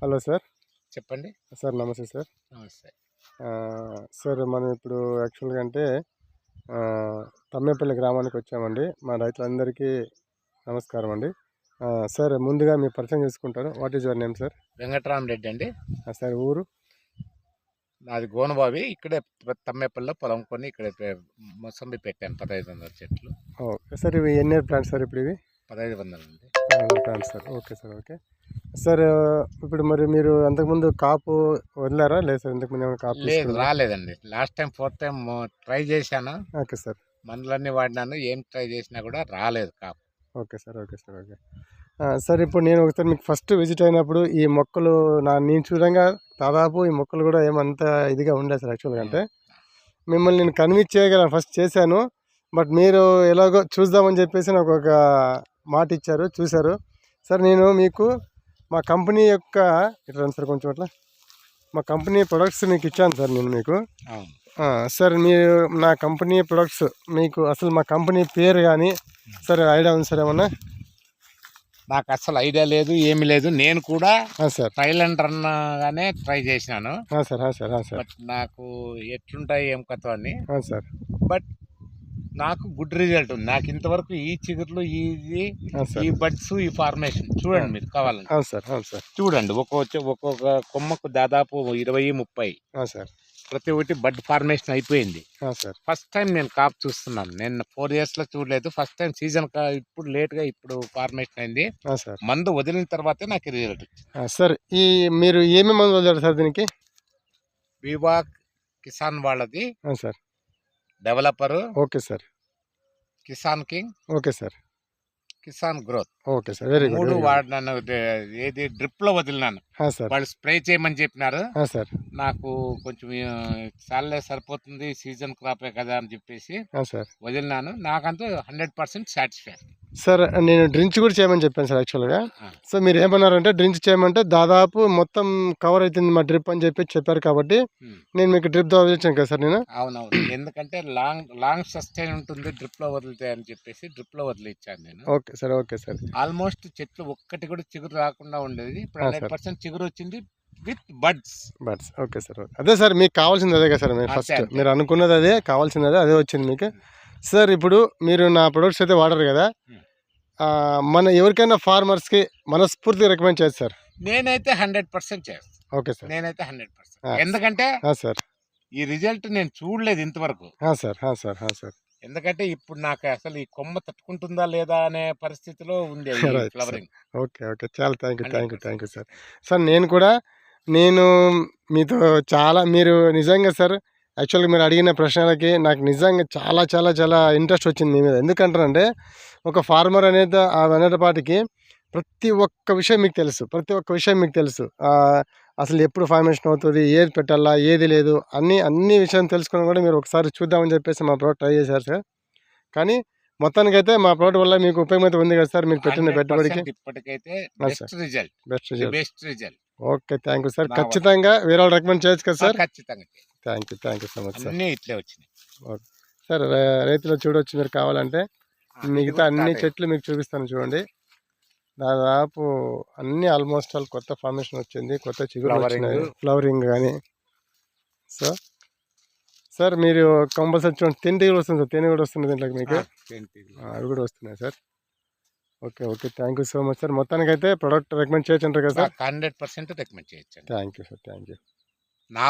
Hello sir. చెప్పండి. Sir నమస్తే sir. నమస్తే. సార్ మనం ఇప్పుడు యాక్చువల్‌గా అంటే తమ్మేపల్లి గ్రామానికి వచ్చామండి. మా రైతులందరికీ నమస్కారం అండి. సార్ ముందుగా మీ పరిచయం చేసుకుంటాను. What is your name sir? Venkataramareddy అండి. సార్ ఊరు? నాది గోనబావి. ఇక్కడే తమ్మేపల్లిలో పొలం కొని ఇక్కడే మొసంబి పెట్టాను 1500 చెట్లు. Okay sir. ఇవి ఎన్ని ఇయర్ ప్లాంట్స్ సార్ ఇప్పుడు ఇవి? 1500 అండి. Plants sir. Okay sir. Okay sir. ఇప్పుడు మరి మీరు అంతకుముందు కాపు వదిలారా? లేదు సార్, ఇంతకుముందు ఏమైనా కాపు లేదు, రాలేదండి. Last time 4th time try చేశాను. Okay sir. మందులన్నీ వాడినాను. ఏం ట్రై చేసినా కూడా రాలేదు కాపు. Okay sir. Okay sir. Okay sir. ఇప్పుడు నేను ఒకసారి మీకు ఫస్ట్ విజిట్ అయినప్పుడు ఈ మొక్కలు నేను చూడంగా దాదాపు ఈ మొక్కలు కూడా ఏమంత ఇదిగా ఉండే సార్. యాక్చువల్గా అంటే మిమ్మల్ని నేను కన్విన్స్ చేయగలను, ఫస్ట్ చేశాను. బట్ మీరు ఎలాగో చూద్దామని చెప్పేసి నాకు ఒక మాట ఇచ్చారు, చూశారు సార్. నేను మీకు మా కంపెనీ యొక్క ఇట్లా సార్ కొంచెం అట్లా మా కంపెనీ ప్రొడక్ట్స్ మీకు ఇచ్చాను సార్ నేను మీకు. సార్ మీరు నా కంపెనీ ప్రొడక్ట్స్ మీకు అసలు మా కంపెనీ పేరు కానీ సార్ ఐడియా ఉంది సార్ ఏమన్నా? నాకు అసలు ఐడియా లేదు, ఏమి లేదు. నేను కూడా సార్ ట్రైల్ అండ్ రన్గానే ట్రై చేసినాను సార్. సార్ బట్ నాకు ఎట్లుంటాయి ఏం కథ అని. సార్ బట్ నాకు గుడ్ రిజల్ట్ ఉంది. నాకు ఇంతవరకు ఈ చిగుర్లు ఈ బడ్స్ ఈ ఫార్మేషన్ చూడండి మీరు కావాలంటే. సార్ చూడండి, ఒక్కొక్క కొమ్మకు దాదాపు 20-30 సార్. ప్రతి ఒక్కటి బడ్ ఫార్మేషన్ అయిపోయింది సార్. ఫస్ట్ టైం నేను కాపు చూస్తున్నాను. నేను 4 years లో చూడలేదు. ఫస్ట్ టైం సీజన్ ఇప్పుడు లేట్గా ఇప్పుడు ఫార్మేషన్ అయింది. సార్ మందు వదిలిన తర్వాతే నాకు రిజల్ట్ సార్. ఈ మీరు ఏమేమి మందు వదిలారు సార్ దీనికి? వివా కిసాన్ వాళ్ళది sir. Developer. Okay sir. Kisan king. Okay sir. Kisan growth. Okay sir. Very good. 3 వాడినాను. ఏది డ్రిప్ లో వదిలినాను. వాళ్ళు స్ప్రే చేయమని చెప్పినారు. సార్ నాకు కొంచెం చాలే సరిపోతుంది, సీజన్ క్రాపే కదా అని చెప్పేసి సార్ వదిలినాను. నాకంటూ 100% సాటిస్ఫై సార్. నేను డ్రింక్స్ కూడా చేయమని చెప్పాను సార్ యాక్చువల్గా. సో మీరు ఏమన్నారంటే డ్రింక్స్ చేయమంటే దాదాపు మొత్తం కవర్ అవుతుంది మా డ్రిప్ అని చెప్పారు కాబట్టి నేను మీకు డ్రిప్ ద్వారా వదిలించాను కదా సార్ నేను. అవునవును, ఎందుకంటే లాంగ్ సస్టైన్ ఉంటుంది డ్రిప్ లో వదిలితే అని చెప్పేసి డ్రిప్ లో వదిలిచ్చాను నేను. Okay sir. Okay sir. Almost చెట్లు ఒక్కటి కూడా చిగురు రాకుండా ఉండేది. ఇప్పుడు 100% చిగురు వచ్చింది విత్ బడ్స్. Okay sir. అదే సార్ మీకు కావాల్సింది అదే కదా సార్. మీరు ఫస్ట్ మీరు అనుకున్నది అదే, కావాల్సింది అదే వచ్చింది మీకు. సార్ ఇప్పుడు మీరు నా ప్రొడక్ట్స్ అయితే వాడరు కదా, మన ఎవరికైనా ఫార్మర్స్కి మనస్ఫూర్తిగా రికమెండ్ చేస్తారు సార్? నేనైతే 100% చేస్తాను. Okay sir. నేనైతే 100%, ఎందుకంటే సార్ ఈ రిజల్ట్ నేను చూడలేదు ఇంతవరకు. Sir sir. ఎందుకంటే ఇప్పుడు నాకు అసలు ఈ కొమ్మ తట్టుకుంటుందా లేదా అనే పరిస్థితిలో ఉంది ఫ్లవరింగ్. Okay okay. చాలా థ్యాంక్ యూ సార్. సార్ నేను మీతో చాలా మీరు నిజంగా సార్ యాక్చువల్గా మీరు అడిగిన ప్రశ్నలకి నాకు నిజంగా చాలా చాలా చాలా ఇంట్రెస్ట్ వచ్చింది మీ మీద. ఎందుకంటారంటే ఒక ఫార్మర్ అనేటపాటికి ప్రతి ఒక్క విషయం మీకు తెలుసు. అసలు ఎప్పుడు ఫార్మేషన్ అవుతుంది, ఏది పెట్టాలా, ఏది లేదు, అన్ని విషయం తెలుసుకుని కూడా మీరు ఒకసారి చూద్దామని చెప్పేసి మా ప్రోడక్ట్ ట్రై చేశారు సార్. కానీ మొత్తానికైతే మా ప్రోడక్ట్ వల్ల మీకు ఉపయోగం అయితే ఉంది కదా సార్ మీరు పెట్టిన పెట్టుబడికి? ఇప్పటికైతే best result. Okay. Thank you sir. ఖచ్చితంగా వేరే వాళ్ళు రికమెండ్ చేయొచ్చు కదా సార్? ఖచ్చితంగా. Thank you so much sir. అన్నీ ఇట్లే వచ్చినాయి. Okay sir. రైతులు చూడవచ్చు మీరు కావాలంటే. మిగతా అన్ని చెట్లు మీకు చూపిస్తాను చూడండి. దాదాపు అన్ని ఆల్మోస్ట్ ఆల్ కొత్త ఫార్మేషన్ వచ్చింది, కొత్త చిగురు వచ్చినాయి, ఫ్లవరింగ్ కానీ. సో సార్ మీరు కంపల్సరీ చూడండి, తేనె వస్తుంది సార్. తేనె కూడా వస్తుంది దీంట్లో మీకు, అవి కూడా వస్తున్నాయి sir. Okay. Thank you so much sir. మొత్తానికైతే ప్రోడక్ట్ రికమెండ్ చేయొచ్చు అంటారు కదా సార్? 100% రికమెండ్ చేయొచ్చు. Thank you sir. Thank you.